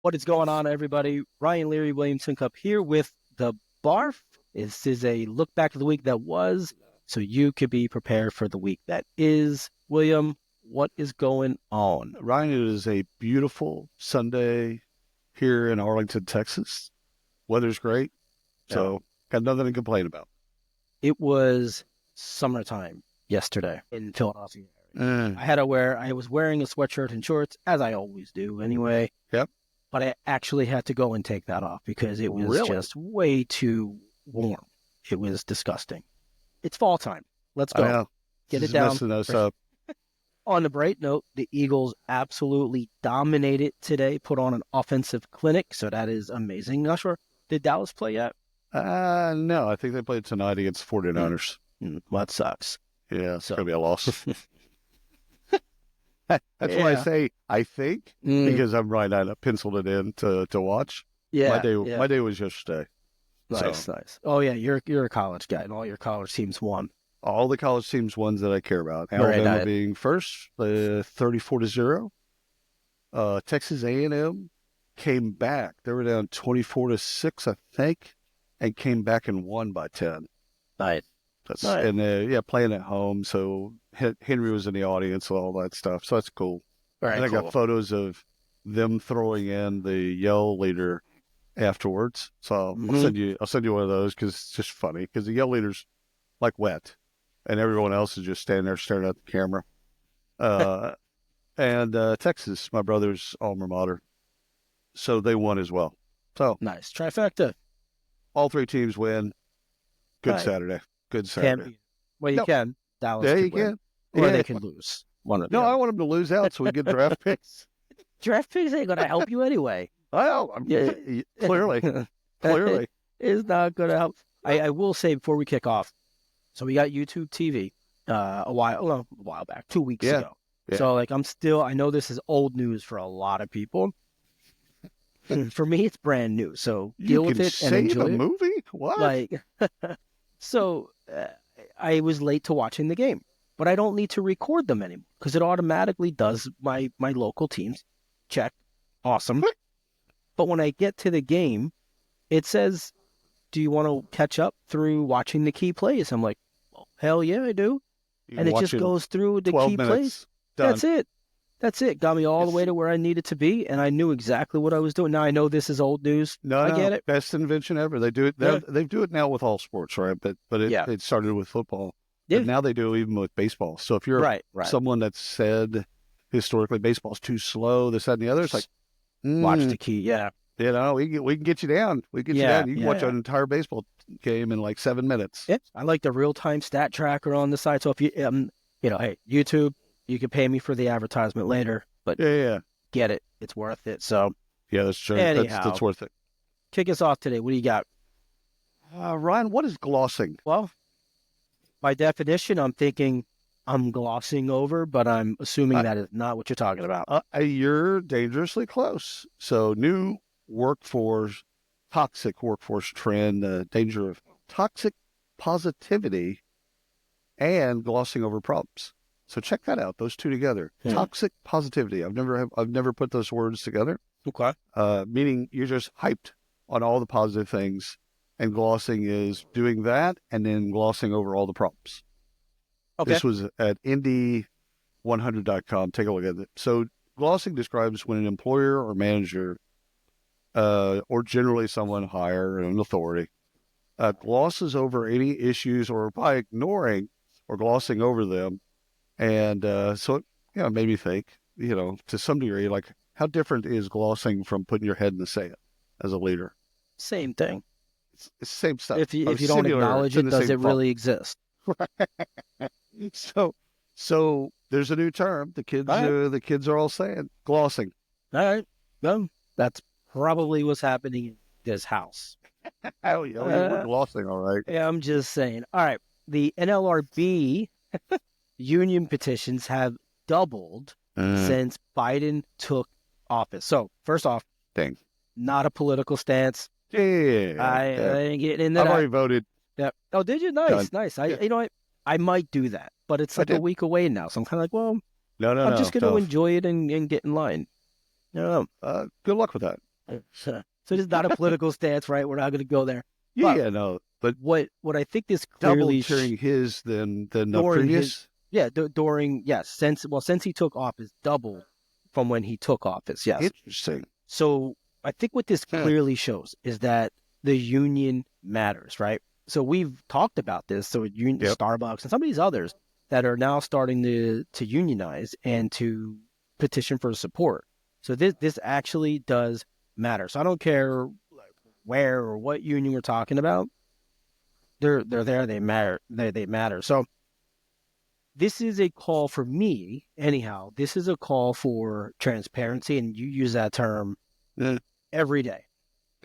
What is going on, everybody? Ryan Leary, Williamson Cup here with the BARF. This is a look back at the week that was, so you could be prepared for the week that is. William, what is going on? Ryan, it is a beautiful Sunday here in Arlington, Texas. Weather's great, so got nothing to complain about. It was summertime yesterday in Philadelphia. I was wearing a sweatshirt and shorts, as I always do anyway. Yep. But I actually had to go and take that off because it was just way too warm. It was disgusting. It's fall time. Let's go. I know. Get This it is down. messing us up. On the bright note, the Eagles absolutely dominated today, put on an offensive clinic, so that is amazing. Not sure. Did Dallas play yet? No, I think they played tonight against 49ers. Well, that sucks. Yeah, it's going to be a loss. That's why I say I think, because I'm right. I penciled it in to watch. Yeah. My day was yesterday. Nice. Oh, yeah, you're a college guy, and all your college teams won. All the college teams, ones that I care about. Right, Alabama being first, 34-0. Texas A&M came back. They were down 24-6, I think, and came back and won by 10. Nice. And playing at home. So Henry was in the audience and all that stuff. So that's cool. Very and cool. I got photos of them throwing in the yell leader afterwards. So I'll send you one of those because it's just funny because the yell leader's like wet, and everyone else is just standing there staring at the camera. And Texas, my brother's alma mater, so they won as well. So nice trifecta. All three teams win. Good Saturday. Good Saturday. You can. Dallas you win. can. Or they can lose. One of the I want them to lose out so we get draft picks. Draft picks ain't going to help you anyway. Well, clearly. It's not going to help. I will say before we kick off, so we got YouTube TV a while back, 2 weeks ago. Yeah. So I know this is old news for a lot of people. For me, it's brand new. So deal with it and enjoy a movie? What? So I was late to watching the game, but I don't need to record them anymore because it automatically does my local teams. Check. Awesome. But when I get to the game, it says, do you want to catch up through watching the key plays? I'm like, well, hell yeah, I do. And it just goes through the key plays. Done. That's it. Got me all the way to where I needed to be, and I knew exactly what I was doing. Now, I know this is old news. I get it. Best invention ever. They do it. They do it now with all sports, right? But it started with football. Yeah. But now they do it even with baseball. So if you're someone that said historically baseball's too slow, this, that, and the other, it's like, watch the key, we can get you down. We can get you down. You can watch an entire baseball game in like 7 minutes. Yeah. I like the real-time stat tracker on the side. So if you, hey, YouTube, you can pay me for the advertisement later, but get it. It's worth it. So that's true. Anyhow, that's worth it. Kick us off today. What do you got? Ryan, what is glossing? Well, by definition, I'm thinking I'm glossing over, but I'm assuming that is not what you're talking about. You're dangerously close. So new toxic workforce trend, danger of toxic positivity and glossing over problems. So check that out. Those two together. Toxic positivity. I've never put those words together. Okay. Meaning you're just hyped on all the positive things, and glossing is doing that and then glossing over all the problems. Okay. This was at Indy100.com. Take a look at it. So glossing describes when an employer or manager, or generally someone higher in authority, glosses over any issues or by ignoring or glossing over them. And so it made me think, to some degree, like how different is glossing from putting your head in the sand as a leader? Same thing. It's the same stuff. If you don't acknowledge it, does it really exist? So there's a new term. The kids are all saying glossing. All right. Well, that's probably what's happening in this house. We're glossing, all right. Yeah, I'm just saying. All right. The NLRB union petitions have doubled since Biden took office. So first off, not a political stance. I ain't getting into that. I've already voted. Yeah. Oh, did you? Nice. I might do that, but it's like a week away now. So I'm kind of like, well, I'm just going to enjoy it and get in line. Good luck with that. So this is not a political stance, right? We're not going to go there. Yeah, But no, but what I think this double clearly cheering his than the during previous. during yes since he took office doubled from when he took office. Yes. Interesting. So I think what this Huh. clearly shows is that the union matters, right? So we've talked about this. So union, Yep. Starbucks and some of these others that are now starting to unionize and to petition for support. So this actually does matter. So I don't care where or what union we're talking about. They're there. They matter. They matter. So this is a call for me, anyhow. This is a call for transparency, and you use that term Yeah. every day.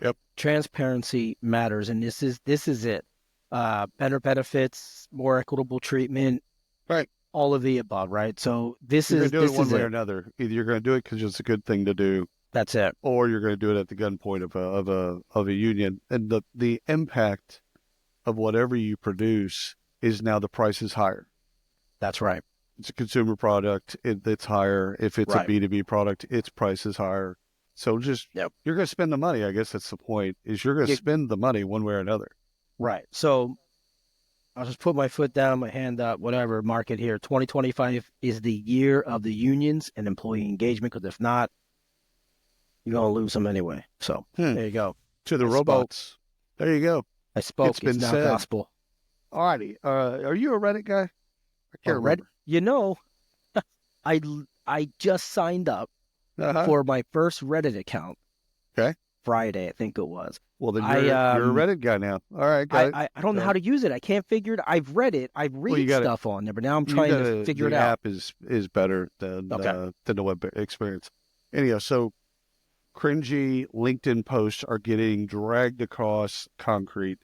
Yep. Transparency matters, and this is it. Better benefits, more equitable treatment, Right. all of the above, right? So this You're is going to do this it one is way or it. another. Either you're going to do it because it's a good thing to do, That's it. or you're going to do it at the gunpoint of a union. And the impact of whatever you produce is now the price is higher. That's right. It's a consumer product, it's higher. If it's Right. a B2B product, its price is higher. So just Yep. you're going to spend the money. I guess that's the point. Is you're going to spend the money one way or another. Right. So I'll just put my foot down, my hand up, whatever, mark it here. 2025 is the year of the unions and employee engagement, because if not, you're going to lose them anyway. So there you go. To the I robots. There you go. I spoke. It's been now said. gospel. All righty. Are you a Reddit guy? I can't remember. You know, I just signed up Uh-huh. for my first Reddit account. Okay. Friday, I think it was. Well, then you're a Reddit guy now. All right, got it. I don't know how to use it. I can't figure it. I've read it. I've read stuff on there, but now I'm trying to figure it out. The app is better than the web experience. Anyhow, so cringy LinkedIn posts are getting dragged across concrete,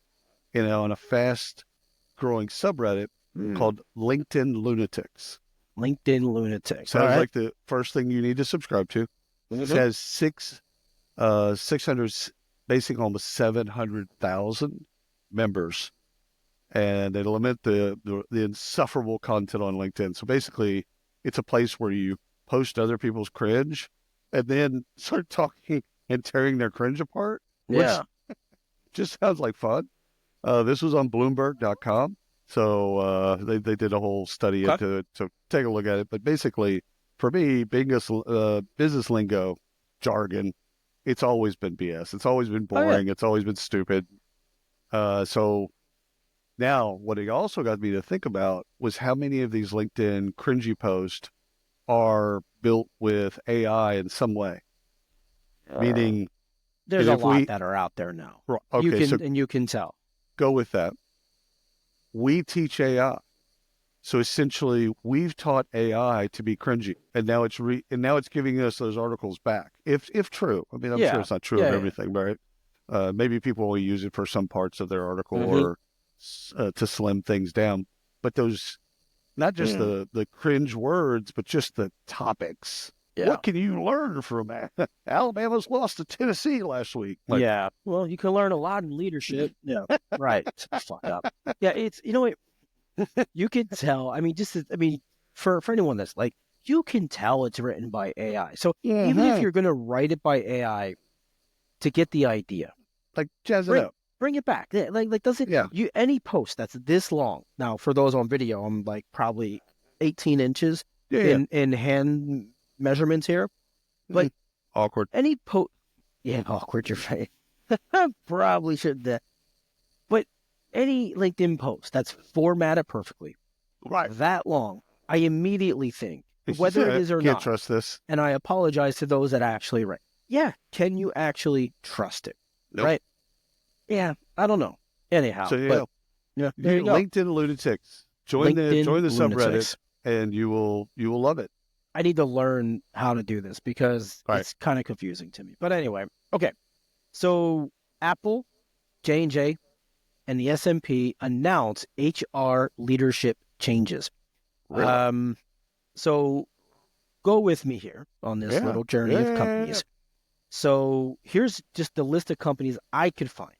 on a fast-growing subreddit called LinkedIn Lunatics. LinkedIn Lunatics. Sounds like the first thing you need to subscribe to. Mm-hmm. It has 600, basically almost 700,000 members, and they limit the insufferable content on LinkedIn. So basically, it's a place where you post other people's cringe and then start talking and tearing their cringe apart. Yeah. Which just sounds like fun. This was on Bloomberg.com. So they did a whole study into it. So take a look at it. But basically, for me, being a business lingo jargon, it's always been BS. It's always been boring. It's always been stupid. So now what it also got me to think about was how many of these LinkedIn cringy posts are built with AI in some way. Meaning, there's a lot that are out there now. Okay, you can tell. Go with that. We teach AI. So essentially, we've taught AI to be cringy, and now it's giving us those articles back. If true, I mean, I'm sure it's not true of everything, right? Maybe people will use it for some parts of their article or to slim things down. But those, not just the cringe words, but just the topics. Yeah. What can you learn from that? Alabama's lost to Tennessee last week. Well, you can learn a lot in leadership. Yeah, right. Fuck up. Yeah, it's you can tell. I mean, for anyone that's like, you can tell it's written by AI. So even if you're going to write it by AI to get the idea, like jazz it up, bring it back. Like does it? You any post that's this long. Now, for those on video, I'm like probably 18 inches in hand measurements here, but awkward. Any post, awkward. You're right. Probably should that. But any LinkedIn post that's formatted perfectly, right, that long, I immediately think whether it is or can't not. Trust this. And I apologize to those that actually write. Yeah, can you actually trust it? Nope. Right? Yeah, I don't know. Anyhow, so there you go. LinkedIn Lunatics. Join the subreddit, and you will love it. I need to learn how to do this because it's kind of confusing to me. But anyway, okay. So Apple, J&J, and the S&P announced HR leadership changes. Really? So go with me here on this little journey of companies. So here's just the list of companies I could find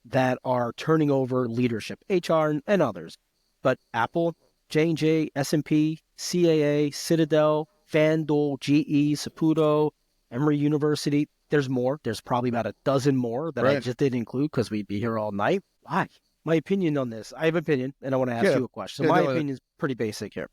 that are turning over leadership, HR and others. But Apple, J&J, S&P, CAA, Citadel, FanDuel, GE, Saputo, Emory University, there's more. There's probably about a dozen more that I Right. just didn't include because we'd be here all night. Why? My opinion on this. I have an opinion, and I want to ask Yeah. you a question. So Yeah, my go ahead. opinion is pretty basic here.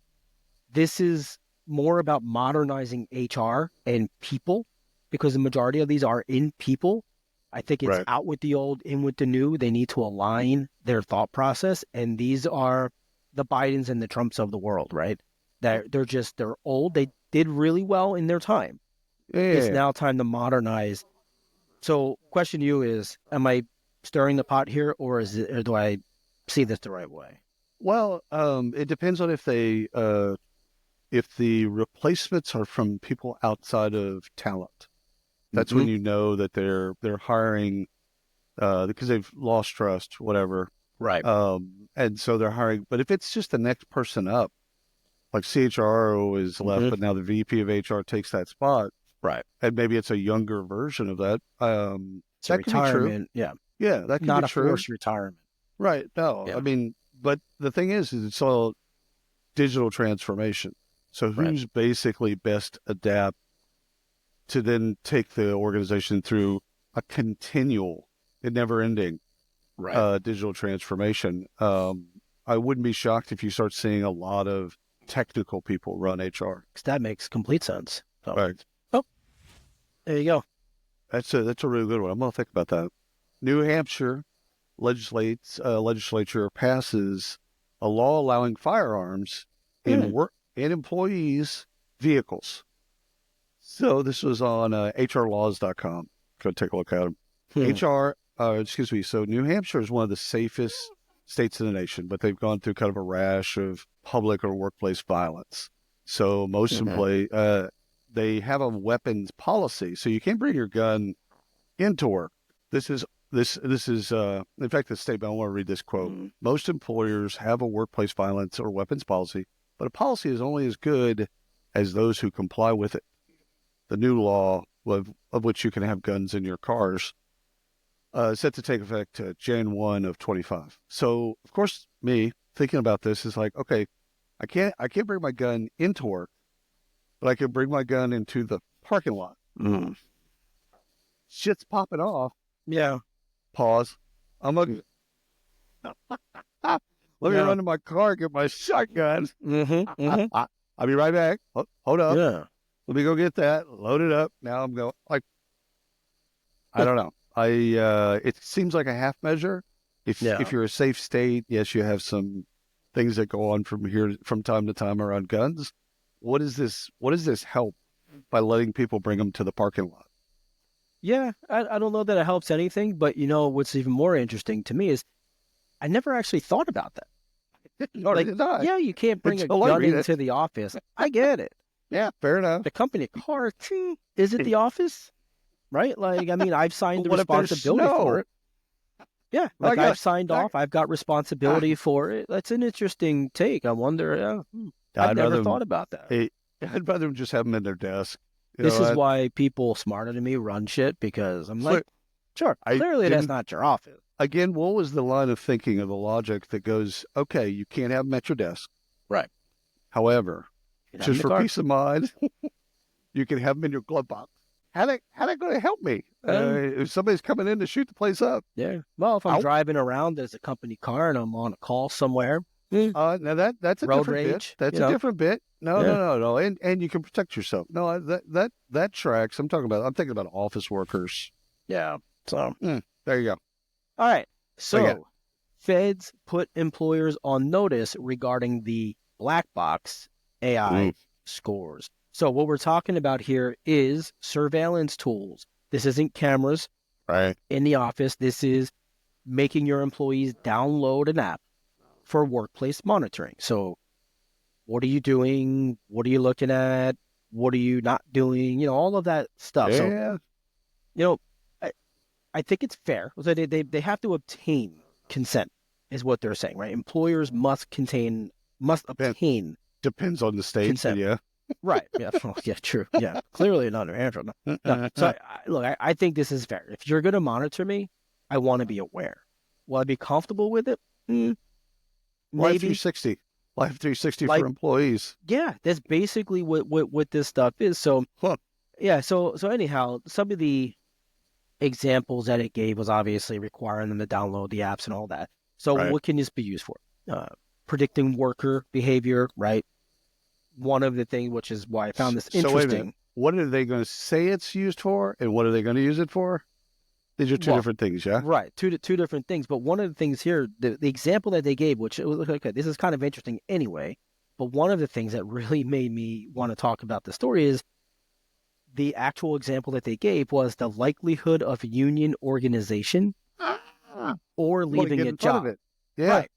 This is more about modernizing HR and people because the majority of these are in people. I think it's Right. out with the old, in with the new. They need to align their thought process. And these are the Bidens and the Trumps of the world, right? They're old. They did really well in their time. It's Yeah. now time to modernize. So, question to you is: am I stirring the pot here, or do I see this the right way? Well, it depends on if the replacements are from people outside of talent. That's when Mhm. you know that they're hiring because they've lost trust, whatever. Right. And so they're hiring. But if it's just the next person up, like CHRO is left, Mhm. but now the VP of HR takes that spot, Right. and maybe it's a younger version of that. It's a That could be true. retirement. Yeah. Yeah, that could be Not a true. forced retirement. Right. No, I Yeah. mean, but the thing is it's all digital transformation. So Right. who's basically best adapt to then take the organization through a continual and never ending Right. digital transformation? I wouldn't be shocked if you start seeing a lot of technical people run HR. 'Cause that makes complete sense. So, Right. oh, there you go. That's a really good one. I'm gonna think about that. New Hampshire legislature passes a law allowing firearms in Hmm. work in employees' vehicles. So this was on hrlaws.com. Go take a look at them. Hmm. Excuse me. So New Hampshire is one of the safest states in the nation, but they've gone through kind of a rash of public or workplace violence. So most Mhm. they have a weapons policy, so you can't bring your gun into work. This is in fact the statement. I want to read this quote. Mhm. Most employers have a workplace violence or weapons policy, but a policy is only as good as those who comply with it. The new law of which you can have guns in your cars set to take effect Jan 1 of 25. So of course, me thinking about this is like, okay, I can't bring my gun into work, but I can bring my gun into the parking lot. Mm. Shit's popping off. Yeah. Pause. I'm gonna let me Yeah. run to my car, get my shotgun. Mm-hmm. Mm-hmm. I'll be right back. Hold up. Yeah. Let me go get that. Load it up. Now I'm going like I don't know. It seems like a half measure. Yeah. If you're a safe state, yes, you have some things that go on from time to time around guns. What is this? What does this help by letting people bring them to the parking lot? Yeah. I don't know that it helps anything, but what's even more interesting to me is I never actually thought about that. No, Like, did not. yeah, you can't bring a Until I gun read it. into the office. I get it. Yeah, fair enough. The company car, is it the office? Right? Like, I mean, I've signed the What if there's responsibility for snow? it. Yeah, I like got I've signed I, off. I've got responsibility for it. That's an interesting take. I wonder. I've I'd never rather thought about that. I'd rather them just have them in their desk. You This know, is why people smarter than me run shit because I'm like, sure, I clearly that's didn't. not your office. Again, what was the line of thinking of the logic that goes, okay, you can't have them at your desk. Right. However, You have in just the for car. peace of mind, you can have them in your glove box. How they going to help me? If somebody's coming in to shoot the place up? Yeah. Well, if I'm Out. driving around as a company car and I'm on a call somewhere, Now that's a road different bit. rage. That's a different bit. No, Yeah. no, no, no. And you can protect yourself. No, that tracks. I'm thinking about office workers. Yeah. So, There you go. all right. yeah. So, feds put employers on notice regarding the black box AI scores. So, what we're talking about here is surveillance tools. This isn't cameras Right. in the office. This is making your employees download an app for workplace monitoring. So, what are you doing? What are you looking at? What are you not doing? All of that stuff. Yeah. So, I think it's fair. So they have to obtain consent, is what they're saying, right? Employers must obtain Depends on the state. consent. Yeah. Right. Yeah. Yeah. True. Yeah. Clearly not New Hampshire. No. So look, I think this is fair. If you're going to monitor me, I want to be aware. Will I be comfortable with it? Life Maybe. 360. Life 360 Like- for employees. Yeah. That's basically what this stuff is. So Huh. yeah. So anyhow, some of the examples that it gave was obviously requiring them to download the apps and all that. So Right. what can this be used for? Predicting worker behavior, right? One of the things, which is why I found this So wait a minute. interesting. What are they going to say it's used for, and what are they going to use it for? These are two Well, different things, yeah? right, two different things. But one of the things here, the example that they gave, which it was like, okay, this is kind of interesting anyway. But one of the things that really made me want to talk about the story is the actual example that they gave was the likelihood of union organization Ah, or want to leaving get a in front of job. it. Yeah. Right.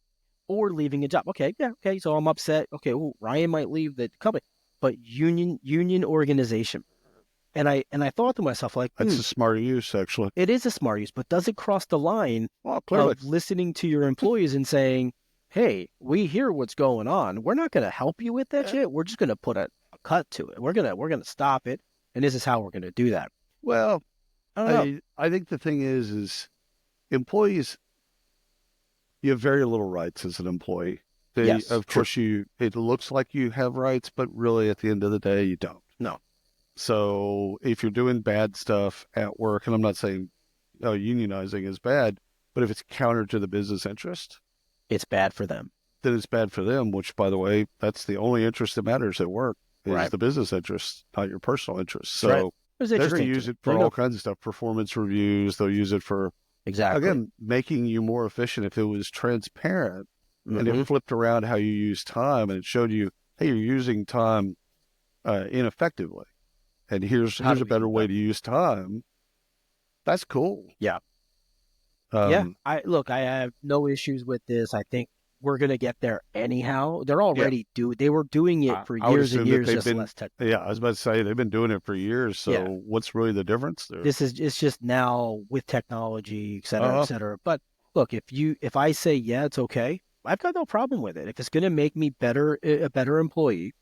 Or leaving a job. Okay, yeah, okay. So I'm upset. Okay, well, Ryan might leave the company, but union organization. And I thought to myself, like, That's a smart use, actually. it is a smart use, but does it cross the line Well, clearly. of listening to your employees and saying, hey, we hear what's going on. We're not gonna help you with that Yeah. shit. We're just gonna put a cut to it. We're gonna stop it. And this is how we're gonna do that. Well, I don't know. I think the thing is employees, you have very little rights as an employee. Yes, Of true. course, it looks like you have rights, but really at the end of the day, you don't. No. So if you're doing bad stuff at work, and I'm not saying unionizing is bad, but if it's counter to the business interest, It's bad for them. then it's bad for them, which, by the way, that's the only interest that matters at work is Right. the business interest, not your personal interest. That's right. So It was they're going to interesting use to it There for you all go. kinds of stuff, performance reviews. They'll use it for, Exactly. again, making you more efficient. If it was transparent and Mhm. it flipped around how you use time and it showed you, hey, you're using time ineffectively. And here's How do a we better do way that? to use time. That's cool. Yeah. Yeah. Um, I have no issues with this. I think we're gonna get there anyhow. yeah, They were doing it for I would years and assume that years, they've just been, less tech. yeah, I was about to say they've been doing it for years. Yeah. So what's really the difference there? It's just now with technology, et cetera, et Uh, cetera. But look, if I say yeah, it's okay, I've got no problem with it. If it's gonna make me a better employee,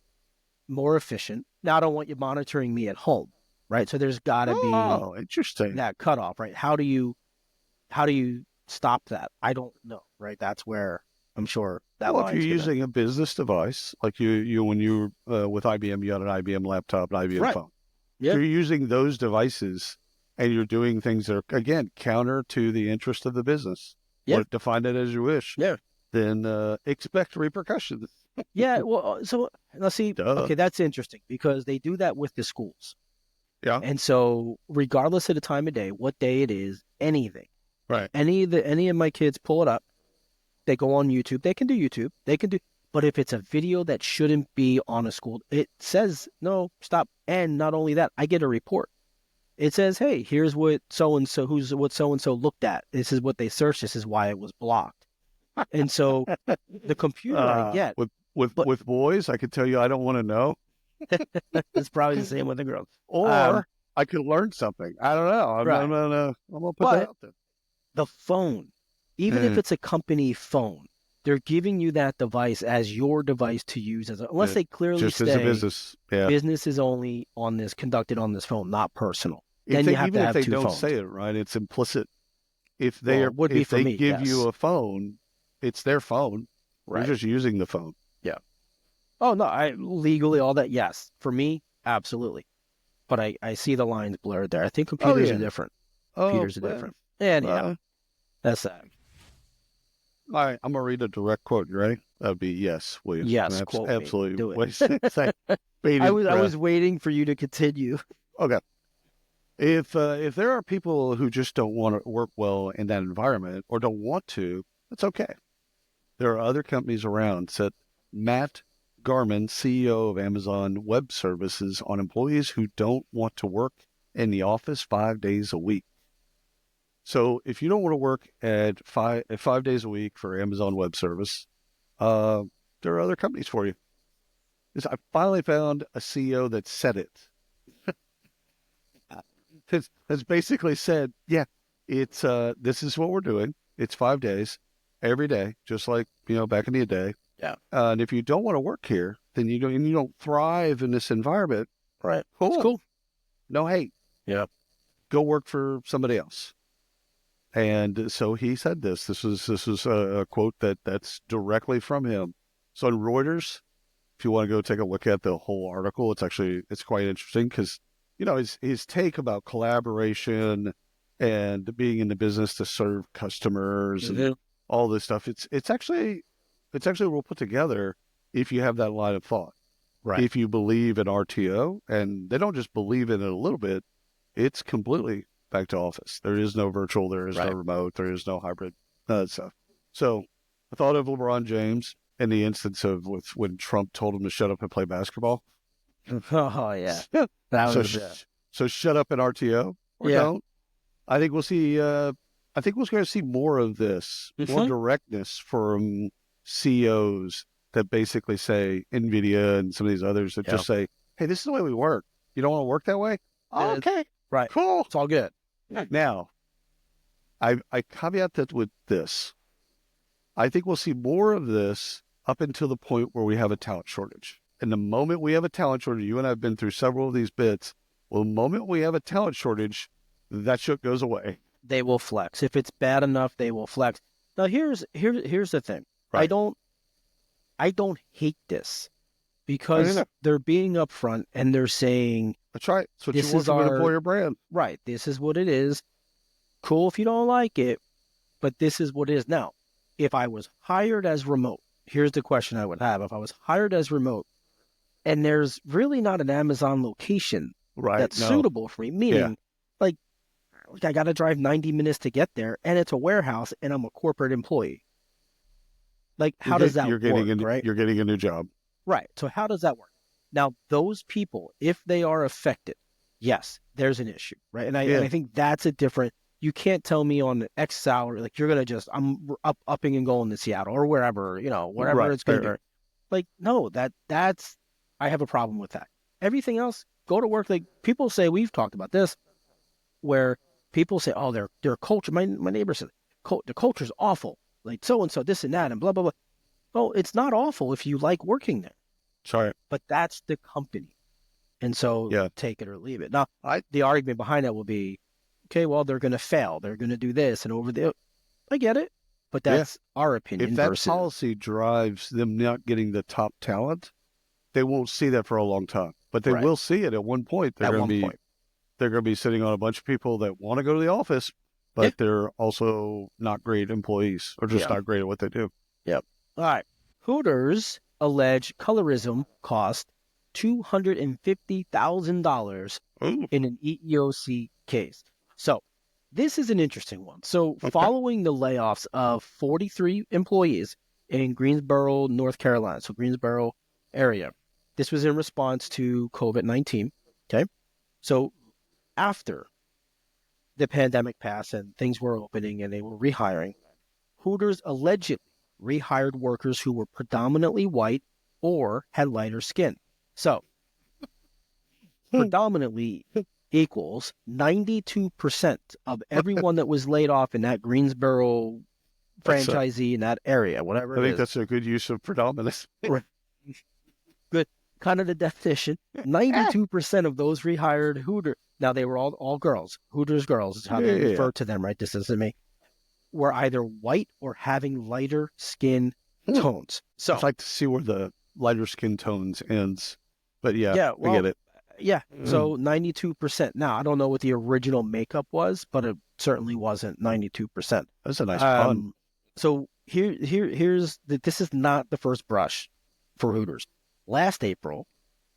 more efficient. Now I don't want you monitoring me at home, right? So there's gotta be oh, interesting. that cutoff, right? How do you stop that? I don't know, right? That's where I'm sure that Well, if you're line's gonna. using a business device, like you when you were with IBM, you had an IBM laptop, an IBM Right. phone. If Yeah. you're using those devices and you're doing things that are, again, counter to the interest of the business, Yeah. define it as you wish, Yeah. then expect repercussions. Yeah. Well, so let's see. Duh. Okay, that's interesting because they do that with the schools. Yeah. And so regardless of the time of day, what day it is, anything, Right. any of my kids pull it up, they go on YouTube, they can do YouTube, they can do, but if it's a video that shouldn't be on a school, it says, no, stop. And not only that, I get a report. It says, hey, here's what so-and-so, what so-and-so looked at. This is what they searched. This is why it was blocked. And so the computer I get, but With boys, I could tell you I don't want to know, it's probably the same with the girls. or I could learn something. I don't know. Right. I'm gonna put that But out there. the phone, even if Eh, it's a company phone, they're giving you that device as your device to use unless eh, they clearly just as a say business, yeah. business is only on this conducted on this phone, not personal. If Then they you have to even if have they two don't phones. say it right, it's implicit. If Well, it would be if for they me, give you yes. a phone, it's their phone. Right. You're just using the phone. Yeah. Oh no, I legally all that, yes. For me, absolutely. But I see the lines blurred there. I think Oh computers are yeah. different. Oh, Computers are well, different. Anyhow, that's that. all right. I'm gonna read a direct quote. You ready? That'd be yes, William. Yes, quote me. Absolutely. Do it. Say, I bated breath. was waiting for you to continue. Okay. If there are people who just don't want to work well in that environment or don't want to, that's okay. There are other companies around. Said Matt Garman, CEO of Amazon Web Services, on employees who don't want to work in the office 5 days a week. So if you don't want to work at 5 days a week for Amazon Web Service, there are other companies for you. I finally found a CEO that said it. Has basically said, yeah, it's this is what we're doing. It's 5 days every day, just like back in the day. Yeah. And if you don't want to work here, then you don't thrive in this environment. Right. Cool. It's cool. No hate. Yeah. Go work for somebody else. And so he said this. This was a quote that's directly from him. So on Reuters, if you want to go take a look at the whole article, it's quite interesting because his take about collaboration and being in the business to serve customers and all this stuff. It's actually well put together if you have that line of thought. Right. If you believe in RTO, and they don't just believe in it a little bit, it's completely back to office. There is no virtual, there is no remote, there is no hybrid stuff. So I thought of LeBron James in the instance of when Trump told him to shut up and play basketball. Oh yeah, that was so shut up in RTO or don't. I think we'll see. I think we're going to see more of this, more directness from CEOs that basically say NVIDIA and some of these others that just say, "Hey, this is the way we work. You don't want to work that way? Okay, right, cool, it's all good." Now, I caveat that with this. I think we'll see more of this up until the point where we have a talent shortage. And the moment we have a talent shortage, you and I have been through several of these bits. Well, the moment we have a talent shortage, that shit goes away. They will flex. If it's bad enough, they will flex. Now, here's the thing. Right. I don't hate this because they're being upfront and they're saying, "That's right. That's what you want from an employer brand." Right. This is what it is. Cool if you don't like it, but this is what it is. Now, if I was hired as remote, here's the question I would have. If I was hired as remote and there's really not an Amazon location that's suitable for me, meaning like I got to drive 90 minutes to get there and it's a warehouse and I'm a corporate employee. Like, how does that work, right? You're getting a new job. Right. So how does that work? Now, those people, if they are affected, yes, there's an issue, right? And I think that's a different... You can't tell me on X salary, like you're going to I'm upping and going to Seattle or wherever, whatever it's going to be. Like, no, that's, I have a problem with that. Everything else, go to work. Like people say, we've talked about this, where people say, oh, their culture, my neighbor said, the culture's awful. Like so-and-so, this and that, and blah, blah, blah. Well, it's not awful if you like working there. Sorry. But that's the company. And so take it or leave it. Now, the argument behind that will be, okay, well, they're going to fail. They're going to do this and over there. I get it, but that's our opinion. If that policy drives them not getting the top talent, they won't see that for a long time. But they will see it at one point. They're going to be sitting on a bunch of people that want to go to the office, but they're also not great employees or just not great at what they do. Yep. All right. Hooters allege colorism cost $250,000 in an EEOC case. So this is an interesting one. So following the layoffs of 43 employees in Greensboro, North Carolina, so Greensboro area, this was in response to COVID-19. Okay. So after the pandemic passed and things were opening and they were rehiring, Hooters allegedly rehired workers who were predominantly white or had lighter skin. So predominantly equals 92% of everyone that was laid off in that Greensboro franchisee in that area, whatever it is. I think that's a good use of predominance. Good. Kind of the definition. 92% of those rehired Hooters, now they were all girls, Hooters girls is how they refer to them, right? This isn't me. Were either white or having lighter skin tones. So I'd like to see where the lighter skin tones ends. But I get it. Yeah, so 92%. Now, I don't know what the original makeup was, but it certainly wasn't 92%. That's a nice pun. So here's this is not the first brush for Hooters. Last April,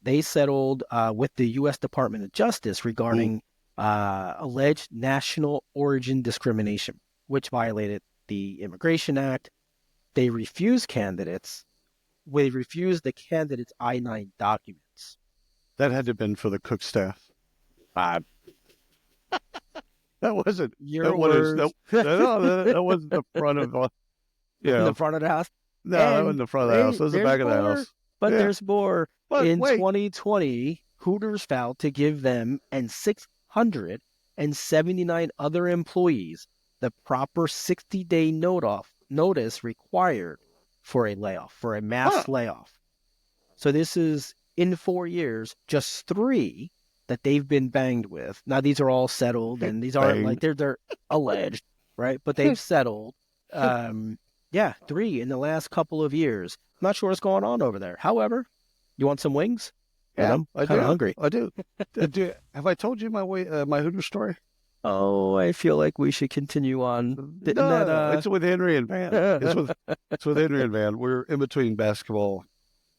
they settled with the U.S. Department of Justice regarding alleged national origin discrimination, which violated the Immigration Act. They refused the candidate's I-9 documents. That had to have been for the cook staff. That wasn't your words. That wasn't the front of the front of the house. No, that wasn't the front of the house. That was the back of the house. But there's more. In 2020, Hooters filed to give them and 679 other employees the proper 60-day notice required for a layoff, for a mass layoff. So this is in 4 years, just 3 that they've been banged with. Now these are all settled, and these aren't like they're alleged, right? But they've settled. 3 in the last couple of years. I'm not sure what's going on over there. However, you want some wings? Yeah, I'm kind of hungry. I do. Have I told you my Hooters story? Oh, I feel like we should continue on. Didn't that No, it's with Henry and Van. It's with Henry and Van. We're in between basketball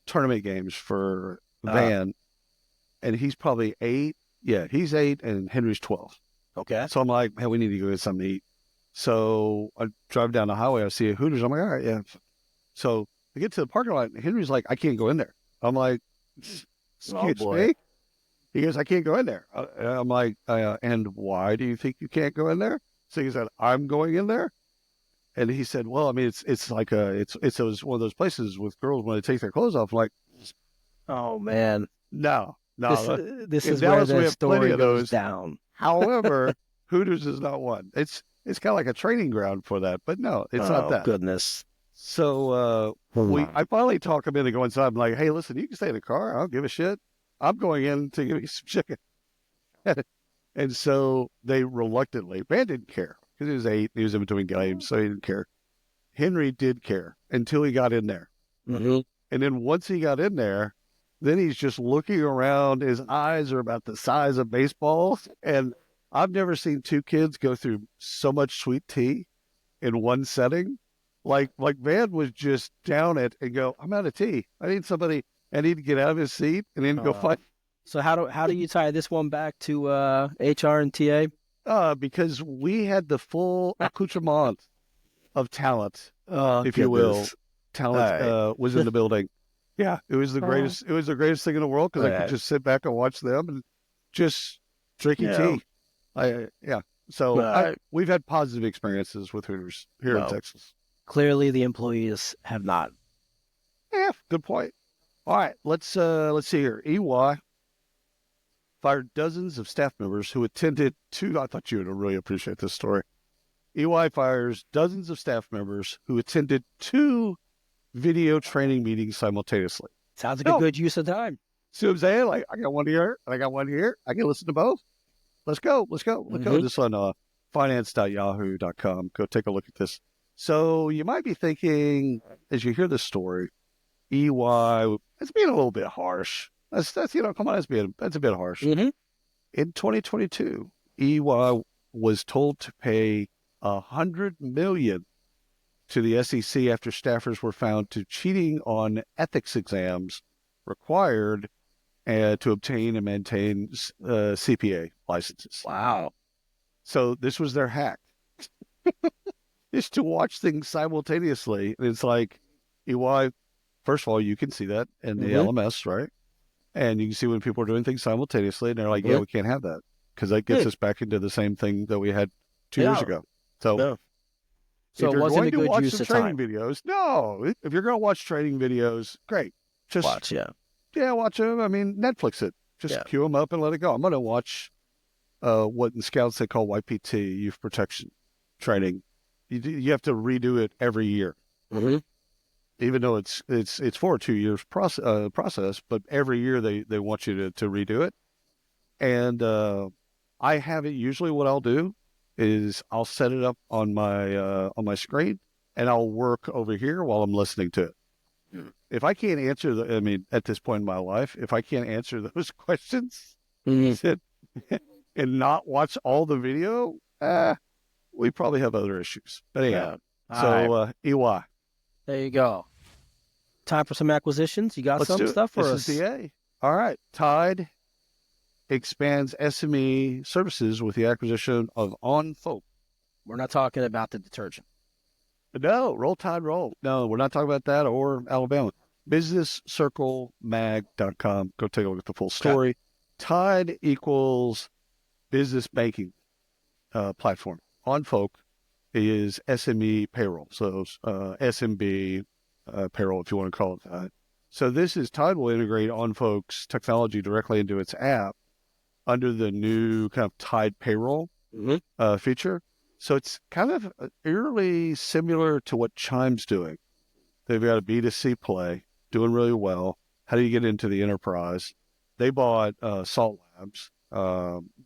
tournament games for Van, and he's probably 8. Yeah, he's 8, and Henry's 12. okay. So I'm like, man, we need to go get something to eat. So I drive down the highway. I see a Hooters. I'm like, all right, yeah. So I get to the parking lot. And Henry's like, I can't go in there. I'm like, Oh excuse boy. me. He goes, I can't go in there. I'm like, and why do you think you can't go in there? So he said, I'm going in there. And he said, well, I mean, it's like it's one of those places with girls when they take their clothes off. I'm like, Oh man. no, This no. this In is where Dallas, we the have plenty story of goes those. down. However, Hooters is not one. It's kind of like a training ground for that, but no, it's not Oh that. goodness. So I finally talk him into going inside. I'm like, hey, listen, you can stay in the car. I don't give a shit. I'm going in to give you some chicken. And so they reluctantly, Van didn't care because he was 8. He was in between games, so he didn't care. Henry did care until he got in there. Mm-hmm. And then once he got in there, then he's just looking around. His eyes are about the size of baseballs. And I've never seen 2 kids go through so much sweet tea in one setting. Like Van was just down it and go, I'm out of tea. I need to get out of his seat and then go find. So how do you tie this one back to HR and TA? Because we had the full accoutrement of talent, Oh, if you will. Talent All right. was in the building. Yeah, it was the greatest. It was the greatest thing in the world because I could just sit back and watch them and just drinking Yeah. tea. Yeah. So Right. we've had positive experiences with Hooters here in Well, Texas. clearly the employees have not. Yeah, good point. All right, let's see here. EY fired dozens of staff members who attended two. I thought you would really appreciate this story. EY fires dozens of staff members who attended 2 video training meetings simultaneously. Sounds like a good use of time. See what I'm saying? Like, I got one here and I got one here. I can listen to both. Let's go. Let's go. Let's go. This on finance.yahoo.com. Go take a look at this. So you might be thinking, as you hear this story, EY, it's being a little bit harsh. That's come on, that's a bit harsh. Mm-hmm. In 2022, EY was told to pay $100 million to the SEC after staffers were found to cheating on ethics exams required to obtain and maintain CPA licenses. Wow. So this was their hack, is to watch things simultaneously. And it's like, EY, first of all, you can see that in the LMS, right? And you can see when people are doing things simultaneously, and they're like, yeah, we can't have that because that gets us back into the same thing that we had 2 years ago. So, So it wasn't a good use of time. Videos, no. If you're going to watch training videos, great. Just watch, watch them. I mean, Netflix it. Just queue them up and let it go. I'm going to watch what in Scouts they call YPT, Youth Protection Training. You have to redo it every year. Mm-hmm. Even though it's for a 2 years process, but every year they want you to redo it. And I have it. Usually, what I'll do is I'll set it up on my screen, and I'll work over here while I'm listening to it. If I can't answer at this point in my life, if I can't answer those questions and not watch all the video, we probably have other issues. But anyhow, EY. There you go. Time for some acquisitions. You got some stuff for us? This is DA. All right. Tide expands SME services with the acquisition of OnFolk. We're not talking about the detergent. No, Roll Tide Roll. No, we're not talking about that or Alabama. BusinessCircleMag.com. Go take a look at the full story. Okay. Tide equals business banking platform. OnFolk is SME payroll. So SMB payroll, if you want to call it that. So Tide will integrate OnFolk's technology directly into its app under the new kind of Tide payroll feature. So it's kind of eerily similar to what Chime's doing. They've got a B2C play, doing really well. How do you get into the enterprise? They bought Salt Labs,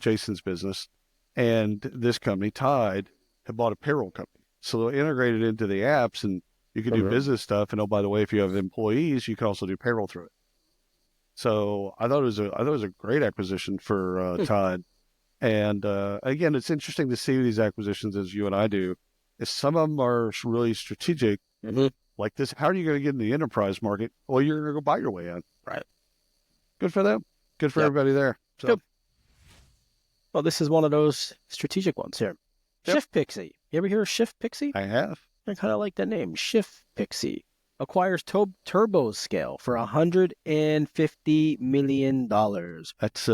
Jason's business, and this company, Tide, had bought a payroll company. So they'll integrate it into the apps, and you can do business stuff. And oh, by the way, if you have employees, you can also do payroll through it. So I thought it was a great acquisition for Tide. And again, it's interesting to see these acquisitions as you and I do. Is some of them are really strategic, like this. How are you going to get in the enterprise market? Well, you're going to go buy your way in. Right. Good for them. Good for everybody there. So. Good. Well, this is one of those strategic ones here. Yep. Shift Pixie. You ever hear of Shift Pixie? I have. I kind of like that name. Shift Pixie acquires Turbo Scale for $150 million. That's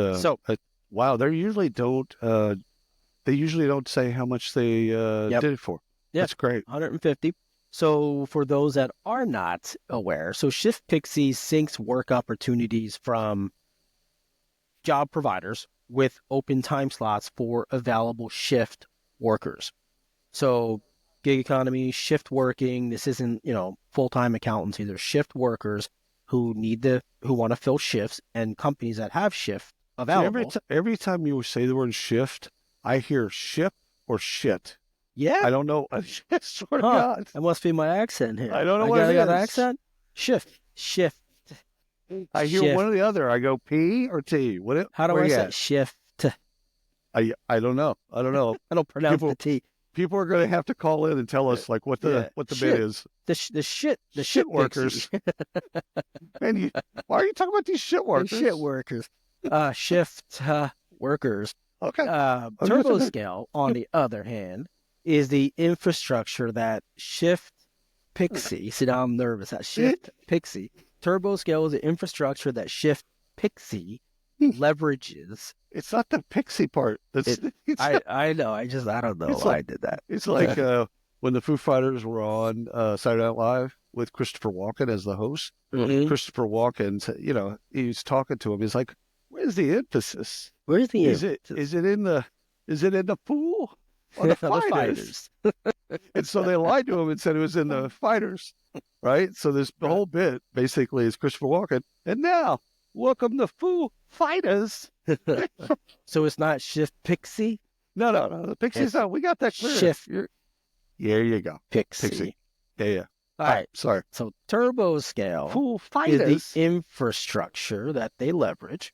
wow. They usually don't. They usually don't say how much they did it for. Yep. That's great. 150. So for those that are not aware, so Shift Pixie syncs work opportunities from job providers with open time slots for available shift workers. So gig economy, shift working. This isn't, full-time accountants. These are shift workers who want to fill shifts, and companies that have shift available. So every time you say the word shift, I hear ship or shit. Yeah. I don't know. I swear to God. That must be my accent here. I don't know what it is. I got an accent? Shift. I hear one or the other. I go P or T. How do I say shift? I don't know. I don't pronounce the T. People are going to have to call in and tell us like what the bit is. The shit workers. Man, why are you talking about these shit workers? The shit workers. Shift workers. Okay. Turbo Scale, on the other hand, is the infrastructure that Shift Pixie. See, now I'm nervous. That Shift Pixie. Turbo Scale is the infrastructure that Shift Pixie leverages. It's not the Pixie part. I know. I don't know why I did that. It's like when the Foo Fighters were on Saturday Night Live with Christopher Walken as the host. Mm-hmm. Christopher Walken, he was talking to him. He's like, "Where's the emphasis? Where's the emphasis? Is it in the pool or the fighters?" And so they lied to him and said it was in the fighters, right? So the whole bit basically is Christopher Walken, and now welcome the Foo Fighters. So it's not Shift Pixie? No. The Pixie's not. We got that clear. Shift. There you go. Pixie. Yeah. All right. Sorry. So Turbo Scale Foo Fighters is the infrastructure that they leverage.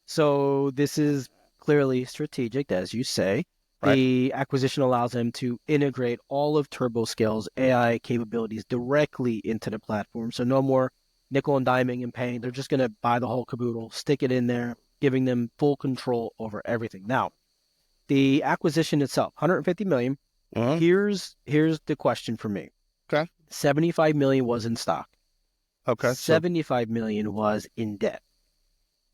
So this is clearly strategic, as you say. Right. The acquisition allows them to integrate all of Turbo Scale's AI capabilities directly into the platform. So no more nickel and diming and paying. They're just going to buy the whole caboodle, stick it in there, giving them full control over everything. Now, the acquisition itself, $150 million. Uh-huh. Here's the question for me. Okay. $75 million was in stock. Okay. $75 million was in debt.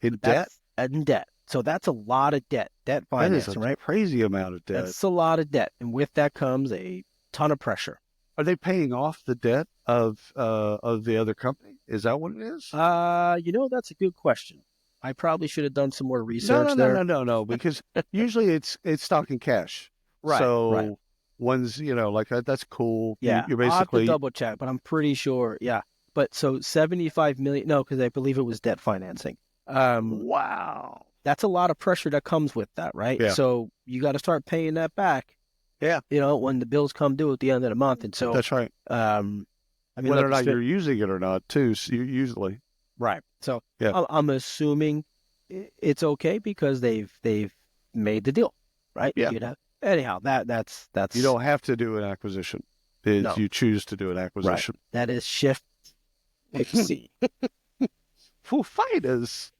In debt? In debt. So that's a lot of debt. Debt financing, right? Crazy amount of debt. That's a lot of debt. And with that comes a ton of pressure. Are they paying off the debt of the other company? Is that what it is? That's a good question. I probably should have done some more research there. No, because usually it's stock and cash. Right. So right. One's, like that's cool. Yeah. You're basically... I'll have to double check, but I'm pretty sure. Yeah. But so 75 million, no, because I believe it was debt financing. Wow. That's a lot of pressure that comes with that, right? Yeah. So you got to start paying that back. Yeah. When the bills come due at the end of the month. And so that's right. Whether or not you're using it or not, too, so usually. Right. So yeah. I'm assuming it's okay because they've made the deal, right? Yeah. Anyhow, that's you don't have to do an acquisition. No. You choose to do an acquisition. Right. That is Shift Pixie. Foo Fighters.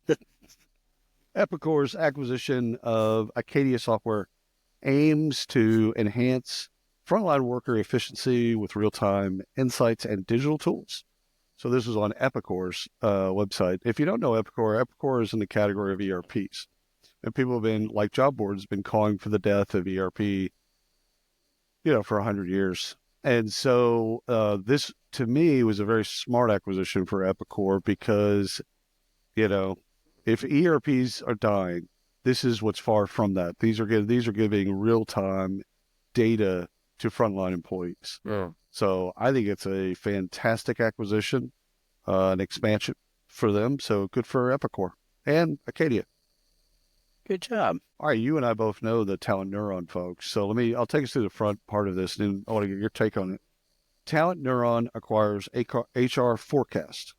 Epicor's acquisition of Acadia Software aims to enhance frontline worker efficiency with real-time insights and digital tools. So this was on Epicor's website. If you don't know Epicor is in the category of ERPs. And people have been, like job boards, been calling for the death of ERP, for 100 years. And so this, to me, was a very smart acquisition for Epicor because, if ERPs are dying, this is what's far from that. These are giving real-time data to frontline employees. Yeah. So I think it's a fantastic acquisition, an expansion for them. So good for Epicor and Acadia. Good job. All right, you and I both know the Talent Neuron folks. So I'll take us through the front part of this, and then I want to get your take on it. Talent Neuron acquires HR Forecast,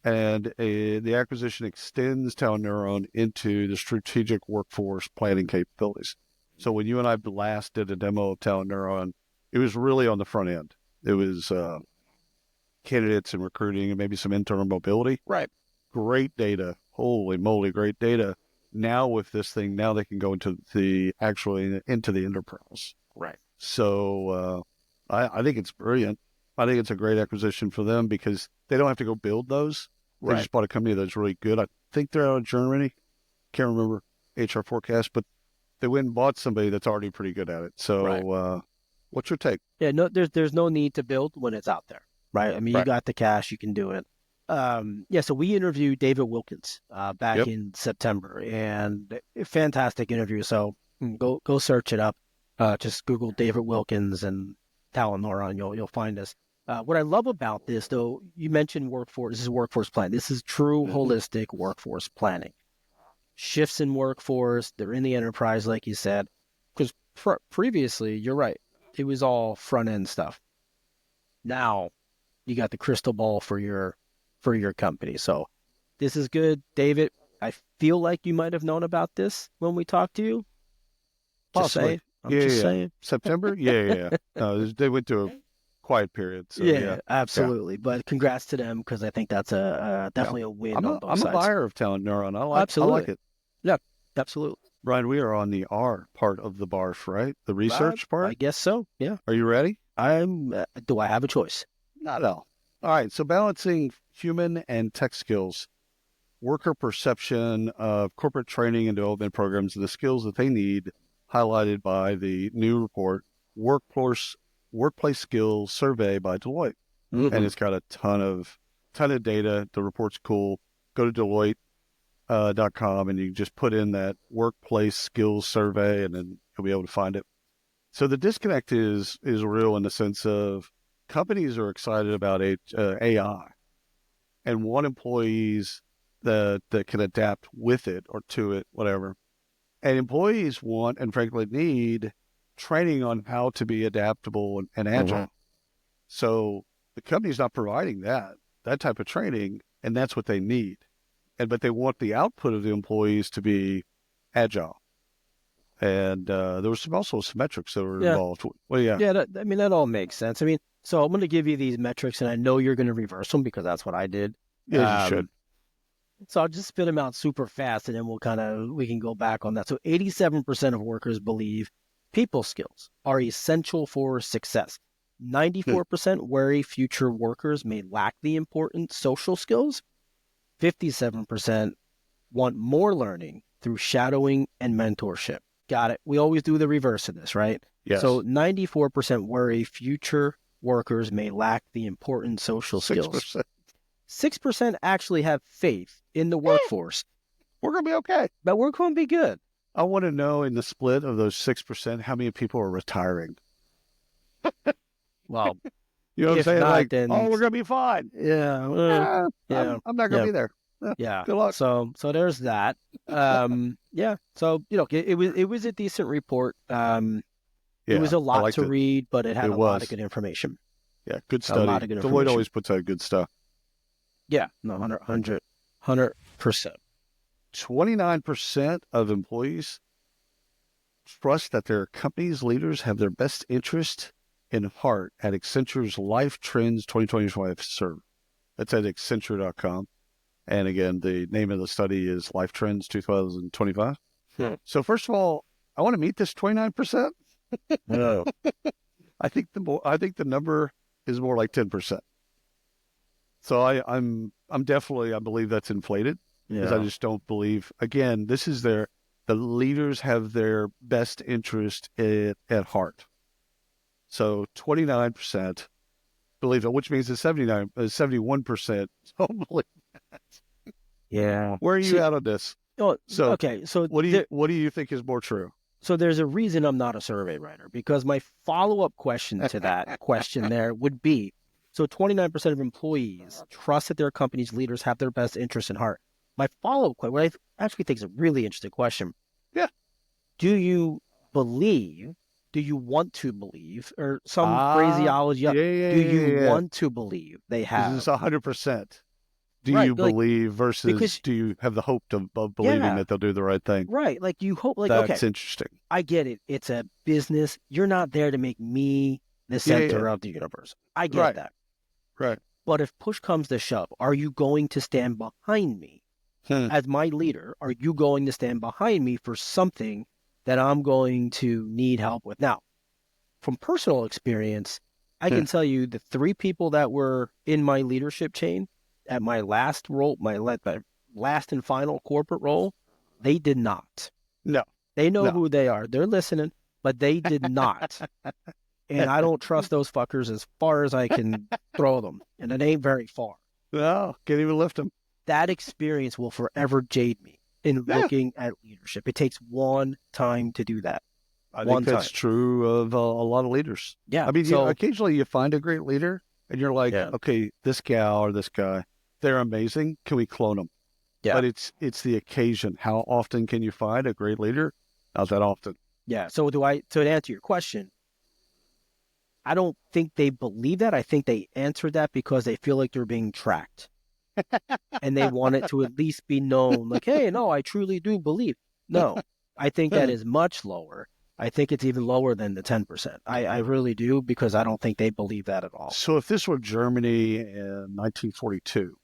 And the acquisition extends Talent Neuron into the strategic workforce planning capabilities. So when you and I last did a demo of Talent Neuron, it was really on the front end. It was candidates and recruiting and maybe some internal mobility. Right. Great data. Holy moly, great data. Now with this thing, now they can go into the enterprise. Right. So I think it's brilliant. I think it's a great acquisition for them because they don't have to go build those. They Right. just bought a company that's really good. I think they're out of Germany. Can't remember HR forecast, but they went and bought somebody that's already pretty good at it. So what's your take? Yeah, no, there's no need to build when it's out there, right? I mean, you Right. got the cash, you can do it. Yeah, so we interviewed David Wilkins back Yep. in September, and a fantastic interview. So go search it up. Just Google David Wilkins and Talent Neuron, you'll find us. What I love about this, though, you mentioned workforce. This is workforce planning. This is true holistic workforce planning. Shifts in workforce, they're in the enterprise, like you said. Because previously, you're right, it was all front end stuff. Now you got the crystal ball for your company. So this is good, David. I feel like you might have known about this when we talked to you. Just Possibly. saying. I'm just saying. September? Yeah. They went to a quiet period. So yeah. Absolutely. But congrats to them because I think that's definitely a win on both I'm sides. a buyer of Talent Neuron. I Absolutely. like it. Yeah, absolutely. Brian, we are on the R part of the BARF, right? The research part? I guess so. Yeah. Are you ready? Do I have a choice? Not at all. All right. So balancing human and tech skills, worker perception of corporate training and development programs, and the skills that they need, highlighted by the new report, Workplace Skills Survey by Deloitte. Mm-hmm. And it's got a ton of data. The report's cool. Go to Deloitte.com and you just put in that workplace skills survey and then you'll be able to find it. So the disconnect is real in the sense of companies are excited about AI and want employees that can adapt with it or to it, whatever. And employees want and frankly need training on how to be adaptable and agile. Mm-hmm. So the company's not providing that type of training, and that's what they need. But they want the output of the employees to be agile. And there was also some metrics that were involved. Well, yeah. Yeah, that all makes sense. I mean, so I'm going to give you these metrics, and I know you're going to reverse them because that's what I did. Yeah, you should. So I'll just spit them out super fast, and then we can go back on that. So 87% of workers believe people skills are essential for success. 94% worry future workers may lack the important social skills. 57% want more learning through shadowing and mentorship. Got it. We always do the reverse of this, right? Yes. So 94% worry future workers may lack the important social skills. 6% actually have faith in the workforce. We're going to be okay. But we're going to be good. I want to know in the split of those 6%, how many people are retiring? Well, you know what I'm saying? Not, like, then, we're going to be fine. Yeah. I'm not going to be there. Yeah. Good luck. So there's that. Yeah. So, it was a decent report. It was a lot to read, but it had a lot of good information. Yeah. Good study. A lot of good information. Deloitte always puts out good stuff. Yeah. No, 100%. 29% of employees trust that their company's leaders have their best interest in heart at Accenture's Life Trends 2025 survey. That's at Accenture.com. And again, the name of the study is Life Trends 2025. So first of all, I want to meet this 29%. No. I think the number is more like 10%. So I'm definitely, I believe that's inflated. Because I just don't believe, again, this is the leaders have their best interest at heart. So 29% believe it, which means that 71% don't believe that. Yeah. Where are you at on this? Oh, so okay. So what do you think is more true? So there's a reason I'm not a survey writer, because my follow-up question to that question there would be, so 29% of employees trust that their company's leaders have their best interest in heart. My follow-up question, what I actually think is a really interesting question. Yeah. Do you want to believe, or some phraseology? Do you want to believe they have? This is 100%. do Right, you like, believe versus because do you have the hope of believing yeah, that they'll do the right thing? right. Like you hope, like, okay, That's interesting. I get it. It's a business. You're not there to make me the Yeah, yeah, center of the universe. I get right, that. right. But if push comes to shove, are you going to stand behind me Hmm. as my leader? Are you going to stand behind me for something that I'm going to need help with? Now, from personal experience, I Hmm. can tell you the three people that were in my leadership chain at my last role, my last and final corporate role, they did not. No, They know no. who they are. They're listening, but they did not. And I don't trust those fuckers as far as I can throw them. And it ain't very far. No, can't even lift them. That experience will forever jade me in Yeah, looking at leadership. It takes one time to do that. I think One that's time. true of a lot of leaders. Yeah. I mean, So, occasionally you find a great leader, and you're like, yeah. okay, this gal or this guy, they're amazing. Can we clone them? Yeah. But it's the occasion. How often can you find a great leader? Not that often. Yeah. So to answer your question, I don't think they believe that. I think they answered that because they feel like they're being tracked. And they want it to at least be known, like, hey, no, I truly do believe. No, I think that is much lower. I think it's even lower than the 10%. I really do, because I don't think they believe that at all. So if this were Germany in 1942,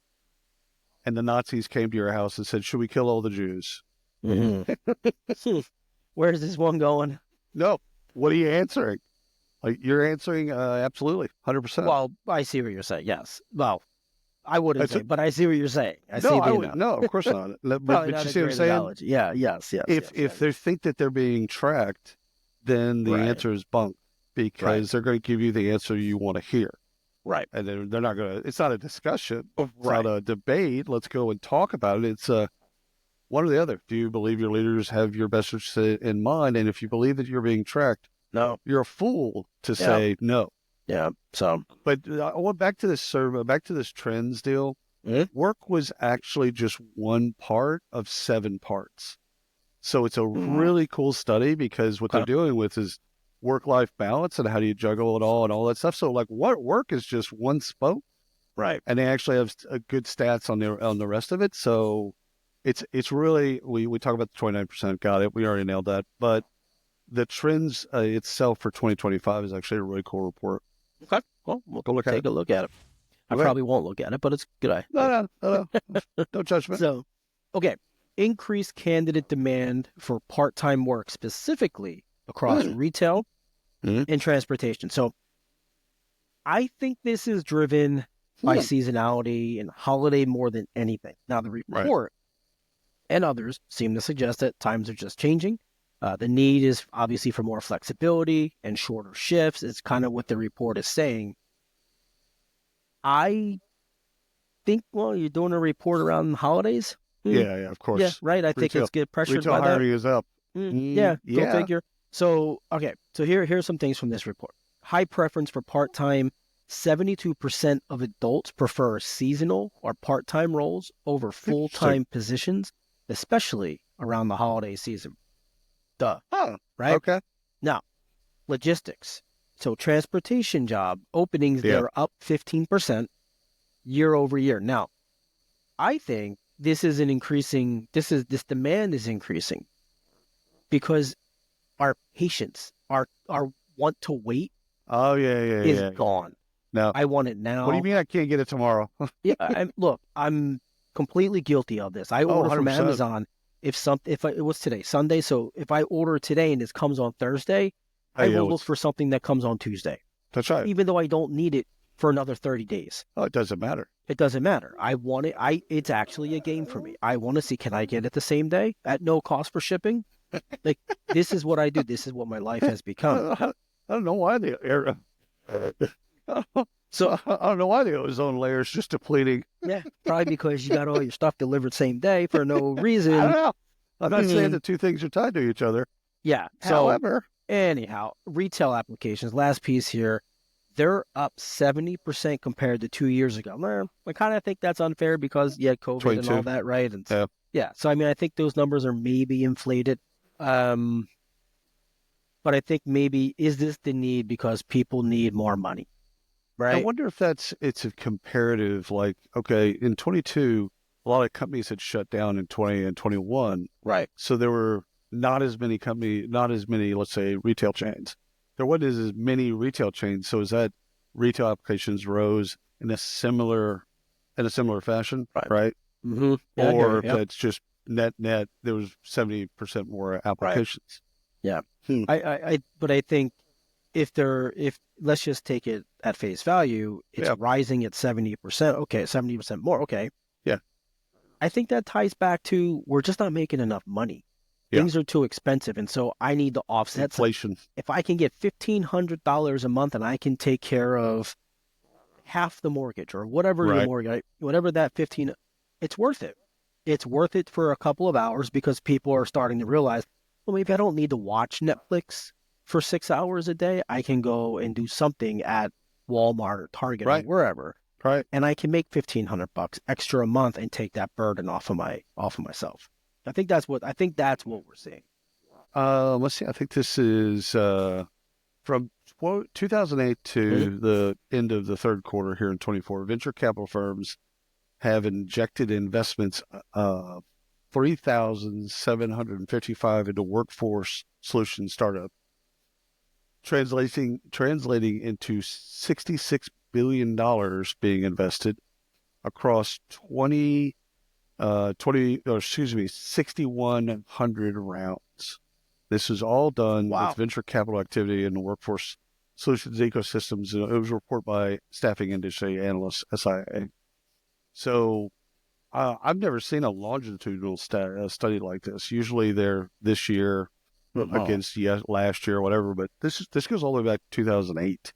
and the Nazis came to your house and said, "Should we kill all the Jews?" Mm-hmm. Where's this one going? No. What are you answering? Like you're answering absolutely, 100%. Well, I see what you're saying. Yes. Well, I wouldn't That's say, it. but I see what you're saying. I see No, the I would analogy. no, of course not. Probably But not you a see what I'm great saying? analogy. Yeah. Yes. Yes. If Yes. if they think that they're being tracked, then the Right. answer is bunk Right. because they're going to give you the answer you want to hear, Right. and they're not going to. It's not a discussion. It's Right. not a debate. Let's go and talk about it. It's one or the other. Do you believe your leaders have your best interests in mind? And if you believe that you're being tracked, No. you're a fool to Yeah. say no. Yeah. So. But I went back to this survey, back to this trends deal. Mhm. Work was actually just one part of 7 parts. So it's a Mhm. really cool study because what they're Okay. doing with is work-life balance and how do you juggle it all and all that stuff. So like what work is just one spoke, Right. and they actually have good stats on the rest of it. So it's really we talk about the 29%. Got it. We already nailed that. But the trends itself for 2025 is actually a really cool report. Okay. Well, we'll Go look at take it. a look at it. I Okay. probably won't look at it, but it's a good idea. No. No judgment. So, okay. Increased candidate demand for part-time work, specifically across retail Mhm. and transportation. So, I think this is driven by seasonality and holiday more than anything. Now, the report and others seem to suggest that times are just changing. The need is obviously for more flexibility and shorter shifts. It's kind of what the report is saying. I think, well, you're doing a report around the holidays? Yeah, of course. Yeah, right. I think Retail, it's get pressured retail by that. hiring is up. Yeah, go Yeah. figure. So, okay. So here's some things from this report. High preference for part-time. 72% of adults prefer seasonal or part-time roles over full-time positions, especially around the holiday season. Duh. Oh, Right? okay. Now, logistics. So transportation job openings, Yeah. they're up 15% year over year. Now, I think this demand is increasing because our patience, our want to wait Oh, is yeah. gone. Now, I want it now. what do you mean I can't get it tomorrow? Yeah, look, I'm completely guilty of this. I order from 100%. Amazon if it was today, Sunday. So if I order today and this comes on Thursday, I Hey, will look for something that comes on Tuesday, That's right. even though I don't need it for another 30 days. Oh, it doesn't matter. It doesn't matter. I want it. It's actually a game for me. I want to see, can I get it the same day at no cost for shipping? Like, this is what I do. This is what my life has become. I don't know why the air. So I don't know why the ozone layer is just depleting. yeah, probably because you got all your stuff delivered same day for no reason. I don't know. I'm not saying the two things are tied to each other. Yeah. So However, anyhow, retail applications, last piece here, they're up 70% compared to 2 years ago. I kind of think that's unfair because, yeah, COVID 22. and all that, right? And Yeah. So, I mean, I think those numbers are maybe inflated. But I think maybe, is this the need because people need more money? I right? wonder if it's a comparative, like, okay, in 22, a lot of companies had shut down in 20 and 21. Right. So there were not as many, let's say, retail chains. There wasn't as many retail chains. So is that retail applications rose in a similar fashion, Right. right? Mm-hmm. Yeah, I hear Or you. if Yep. that's just net, there was 70% more Right. applications. Yeah. Hmm. But I think if let's just take it at face value, it's Yeah. rising at 70%. Okay, 70% more. Okay. Yeah. I think that ties back to we're just not making enough money. Yeah. Things are too expensive. And so I need to offset some. Inflation. If I can get $1,500 a month and I can take care of half the mortgage or whatever your Right. mortgage, whatever that 15, it's worth it. It's worth it for a couple of hours because people are starting to realize, well, maybe I don't need to watch Netflix for 6 hours a day. I can go and do something at Walmart or Target or Right. wherever, Right. and I can make $1,500 extra a month and take that burden off of myself. I think that's what we're seeing. Let's see. I think this is from 2008 Mhm. to the end of the third quarter here in 24. Venture capital firms have injected investments 3,755 into workforce solution startup, translating into $66 billion being invested across 6,100 rounds. This is all done with Wow. venture capital activity in the workforce solutions ecosystems. It was reported by staffing industry analyst SIA. So I've never seen a longitudinal study like this. Usually they're this year Uh-huh. against last year or whatever, but this goes all the way back to 2008.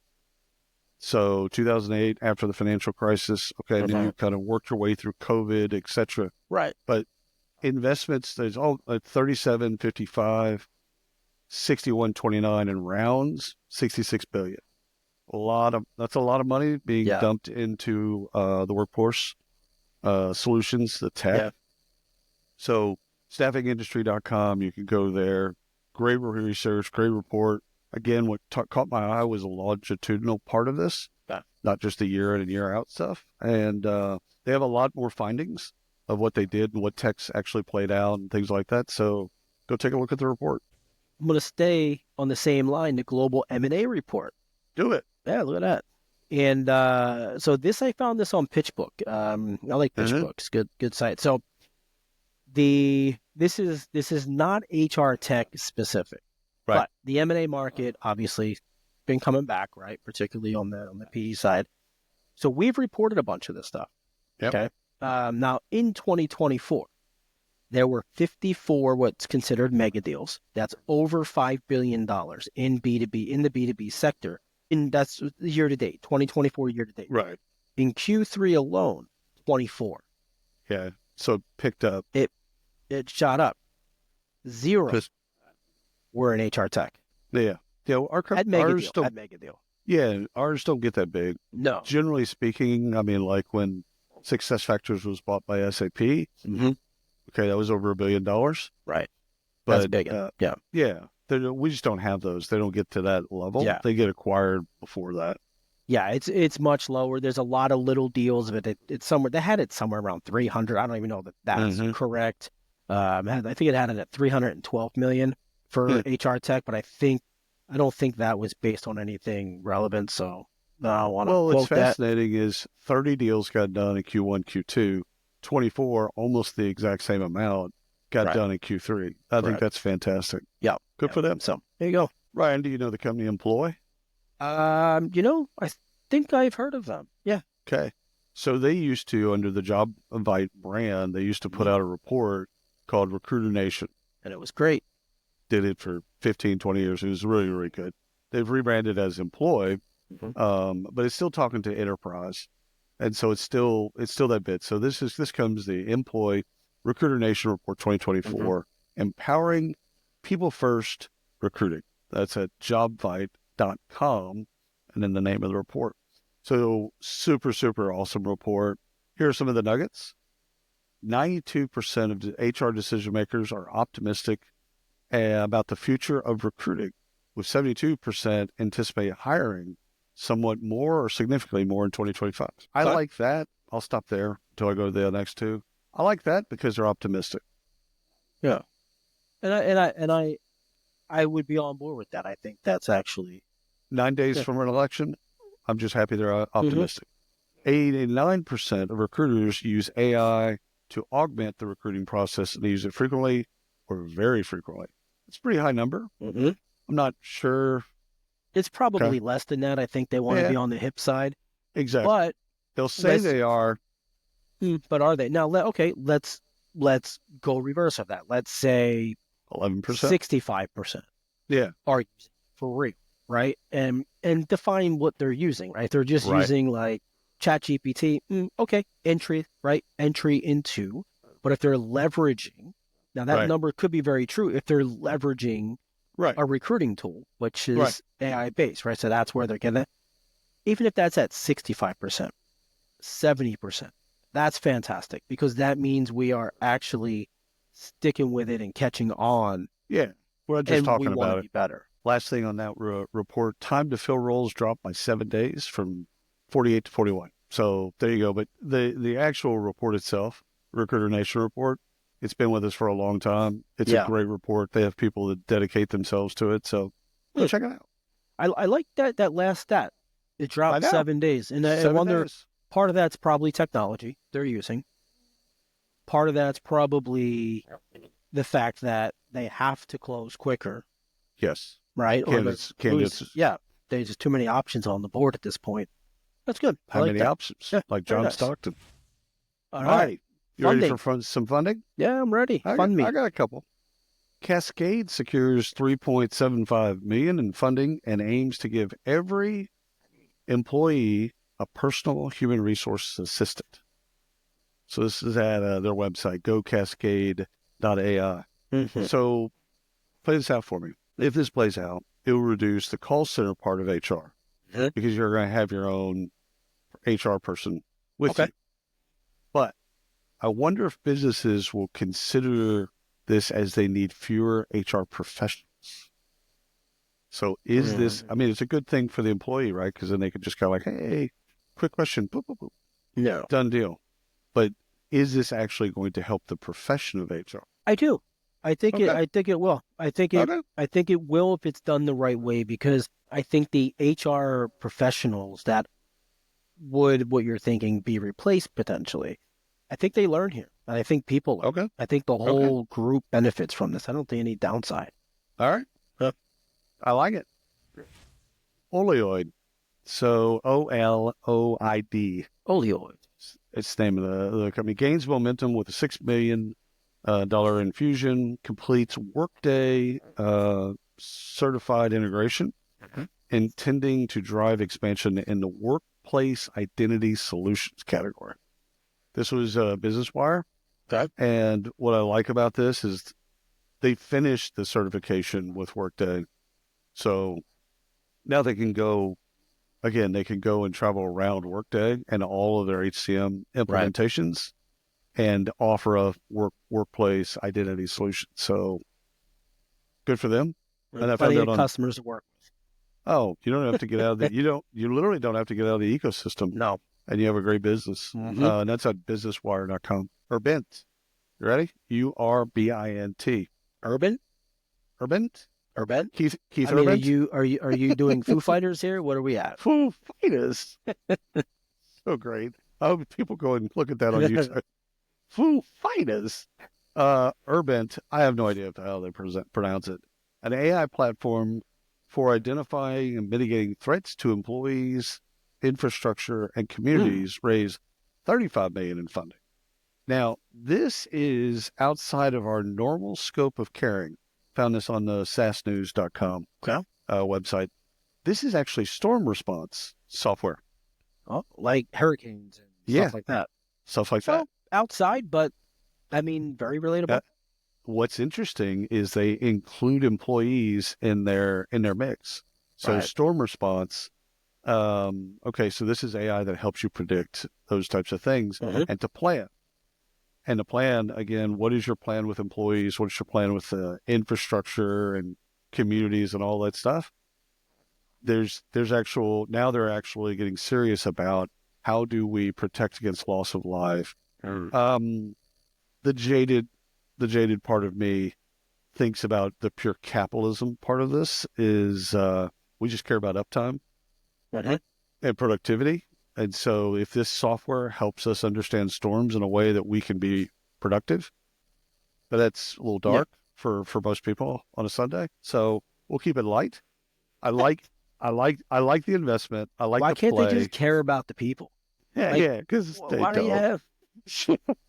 So 2008, after the financial crisis, okay, and then Uh-huh. you kind of worked your way through COVID, etc. Right. But investments, there's all 37.55, 61.29 in rounds, 66 billion. That's a lot of money being Yeah. dumped into the workforce solutions, the tech. Yeah. So staffingindustry.com, you can go there. Great research, great report. Again, what caught my eye was a longitudinal part of this, Yeah. not just a year in and year out stuff. And they have a lot more findings of what they did and what techs actually played out and things like that. So go take a look at the report. I'm going to stay on the same line, the global M&A report. Do it. Yeah, look at that. And so I found this on PitchBook. I like Mm-hmm. PitchBook. It's good site. So this is not HR tech specific, Right. but the M&A market obviously been coming back, right? Particularly on the PE side. So we've reported a bunch of this stuff. Yep. Okay. Now in 2024, there were 54 what's considered mega deals. That's over $5 billion in B2B in the B2B sector. And that's year to date, 2024 year to date. Right. In Q3 alone, 24. Yeah. So it picked up. It shot up. Zero Just, were in HR tech. yeah. Yeah. At mega Ours deal. don't. At mega deal. Yeah. Ours don't get that big. No. Generally speaking, I mean, like when Success Factors was bought by SAP, Mm-hmm. okay, that was over $1 billion. Right. That's But big. Yeah. yeah, we just don't have those. They don't get to that level. Yeah. They get acquired before that. Yeah, it's much lower. There's a lot of little deals, but it's somewhere they had it somewhere around 300. I don't even know that that's Mm-hmm. correct. I think it had it at 312 million for Hmm. HR tech, but I don't think that was based on anything relevant. So no, I don't want to Well, what's quote that. fascinating is 30 deals got done in Q1, Q2, 24, almost the exact same amount, got Right. done in Q3. I think Correct. that's fantastic. Yeah. Good for them. So there you go. Ryan, do you know the company Employ? I think I've heard of them. Yeah. Okay. So they used to, under the Job Invite brand, they used to put out a report called Recruitment. And it was great. Did it for 15, 20 years. It was really, really good. They've rebranded as Employ, but it's still talking to enterprise. And so it's still that bit. So this comes the Employ Recruiter Nation Report 2024, empowering people first recruiting. That's at jobvite.com, and then the name of the report. So super, super awesome report. Here are some of the nuggets. 92% of the HR decision makers are optimistic about the future of recruiting, with 72% anticipate hiring somewhat more or significantly more in 2025. I Okay. like that. I'll stop there until I go to the next two. I like that because they're optimistic. Yeah. And I would be on board with that. I think that's actually 9 days yeah. from an election, I'm just happy they're Mm-hmm. optimistic. 89% of recruiters use AI to augment the recruiting process, and they use it frequently or very frequently. It's a pretty high number. Mm-hmm. I'm not sure. It's Okay. probably less than that. I think they want to Yeah, be on the hip side, exactly. but They'll say let's. they are. But are they now? Okay, let's go reverse of that. Let's say 11%. 65% Yeah, are using it for real, right? And define what they're using, right? They're just right, using like ChatGPT. Okay, entry, right? Entry into. But if they're leveraging, now that right, number could be very true if they're leveraging right, a recruiting tool, which right. is AI based, right? So that's where they're getting it. Even if that's at 65%, 70%, that's fantastic because that means we are actually sticking with it and catching on, Yeah, we're just and we talking want to about it. be better. Last thing on that report, time to fill roles dropped by 7 days from 48 to 41. So there you go. But the actual report itself, Recruiter Nation report, it's been with us for a long time. It's a Yeah. great report. They have people that dedicate themselves to it. So go Hmm. check it out. I like that last stat. It I dropped know. 7 days. And I Seven wonder, days. part of that's probably technology they're using. Part of that's probably the fact that they have to close quicker, Yes. right? Or they're Candidates. yeah, there's just too many options on the board at this point. That's good. I How like many that. options? Yeah, Like very John nice. Stockton. All All right. right. You ready for Funding. some funding? Yeah, I'm ready. Fund I me. got a couple. Cascade secures 3.75 million in funding and aims to give every employee a personal human resource assistant. So this is at their website, gocascade.ai. Mm-hmm. So play this out for me. If this plays out, it will reduce the call center part of HR Mm-hmm. because you're going to have your own HR person with Okay. you. But I wonder if businesses will consider this as they need fewer HR professionals. So is this, I mean, it's a good thing for the employee, right? Because then they could just go like, hey, quick question, boop, boop, boop, No, done deal. But is this actually going to help the profession of HR? I do. I think it. Okay. I think it will. I think it. Okay. I think it will if it's done the right way because I think the HR professionals that would what you're thinking be replaced potentially. I think they learn here, and I think people learn. Okay. I think the Okay. whole group benefits from this. I don't think any downside. All right. I like it. Oleoid. So OLOID. Oleoid. It's the name of the company. Gains momentum with a $6 million infusion, completes Workday certified integration, intending to drive expansion in the workplace identity solutions category. This was Business Wire. Okay. And what I like about this is they finished the certification with Workday. So now they can go, again, they can go and travel around Workday and all of their HCM Right. implementations and offer a workplace identity solution. So good for them. And I found Plenty out of on, customers to work oh, you don't have to get out of the, with. you literally don't have to get out of the ecosystem No. and you have a great business. Mm-hmm. And that's at businesswire.com or Bent. You ready? URBINT. Urban. Urbint? Urban. Keith I mean, are Urbint? you doing Foo Fighters here? What are we at? Foo Fighters. So great. I hope people go and look at that on YouTube. Foo Fighters. Urbint, I have no idea how they pronounce it. An AI platform for identifying and mitigating threats to employees, infrastructure, and communities raised $35 million in funding. Now, this is outside of our normal scope of caring. Found this on the sasnews.com Okay. website. This is actually storm response software. Oh, like hurricanes and Yeah, stuff like that. stuff like Well, that. outside, but I mean, very relatable. What's interesting is they include employees in their mix. So Right. storm response. Okay, so this is AI that helps you predict those types of things and to plan. And the plan, again, what is your plan with employees? What is your plan with infrastructure and communities and all that stuff? there's actual, now they're actually getting serious about how do we protect against loss of life. The jaded part of me thinks about the pure capitalism part of this is we just care about uptime and productivity. And so if this software helps us understand storms in a way that we can be productive, but that's a little dark for most people on a Sunday. So we'll keep it light. I like the investment. I like Why the can't play. they just care about the people? Yeah, like, yeah, because they why do you don't. have?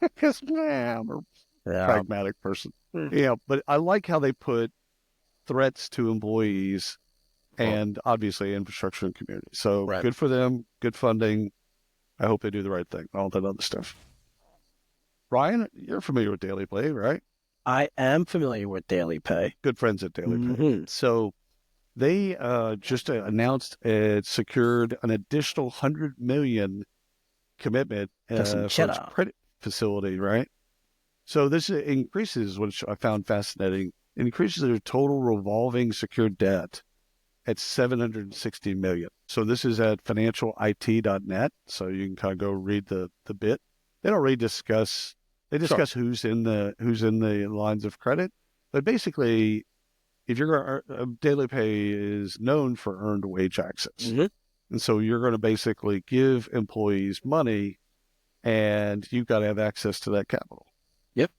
Because I'm a pragmatic person. Yeah, but I like how they put threats to employees and obviously infrastructure and community. So good for them, good funding. I hope they do the right thing, all that other stuff. Ryan, you're familiar with Daily Pay, right? I am familiar with Daily Pay. Good friends at Daily Pay. So they just announced it secured an additional $100 million commitment for its credit facility, right? So this increases, which I found fascinating, increases their total revolving secured debt at $760 million. So this is at financialit.net. So you can kind of go read the bit. They don't really discuss. They discuss who's in the lines of credit, but basically, if you're Daily Pay is known for earned wage access, and so you're going to basically give employees money, and you've got to have access to that capital. Yep.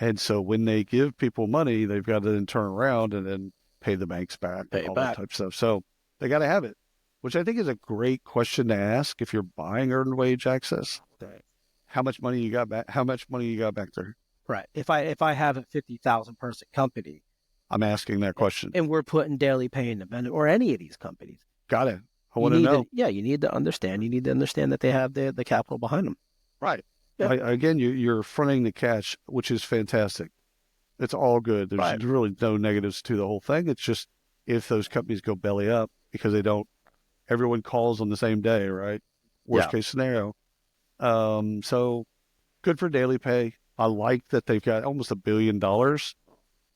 And so when they give people money, they've got to then turn around and then pay the banks back and all that type of stuff. So they got to have it, which I think is a great question to ask if you're buying earned wage access. How much money you got back? How much money you got back there? Right. If I have a 50,000 person company, I'm asking that question, and we're putting Daily Pay in the vendor or any of these companies. Got it. I want to know. You need to understand. You need to understand that they have the capital behind them. Right. Yeah. Again, you're fronting the cash, which is fantastic. It's all good. There's really no negatives to the whole thing. It's just if those companies go belly up because they don't, everyone calls on the same day, right? Worst case scenario. So good for Daily Pay. I like that they've got almost $1 billion. 3/4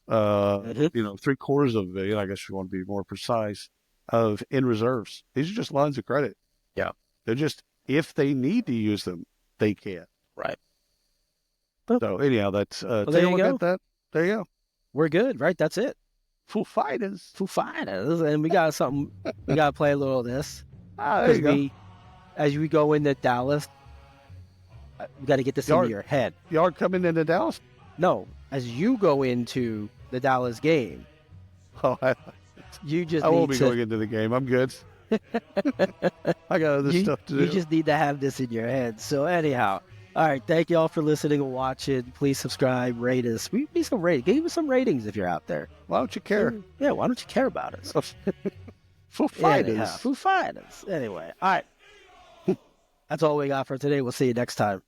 of $1 billion, I guess you want to be more precise, of in reserves. These are just lines of credit. Yeah. They're just, if they need to use them, they can. Right. So anyhow, that's there take a you look go. at that. There you go. We're good, right? That's it. Foo Fighters. And we got something. We got to play a little of this. There you go. As we go into Dallas, we got to get this into your head. Y'all coming into Dallas? No, as you go into the Dallas game, I won't be going into the game. I'm good. I got other stuff to do. You just need to have this in your head. So anyhow, all right. Thank you all for listening and watching. Please subscribe, rate us. We need some ratings. Give us some ratings if you're out there. Why don't you care? Yeah, why don't you care about us? Foo Fighters. Foo Fighters. Anyway, all right. That's all we got for today. We'll see you next time.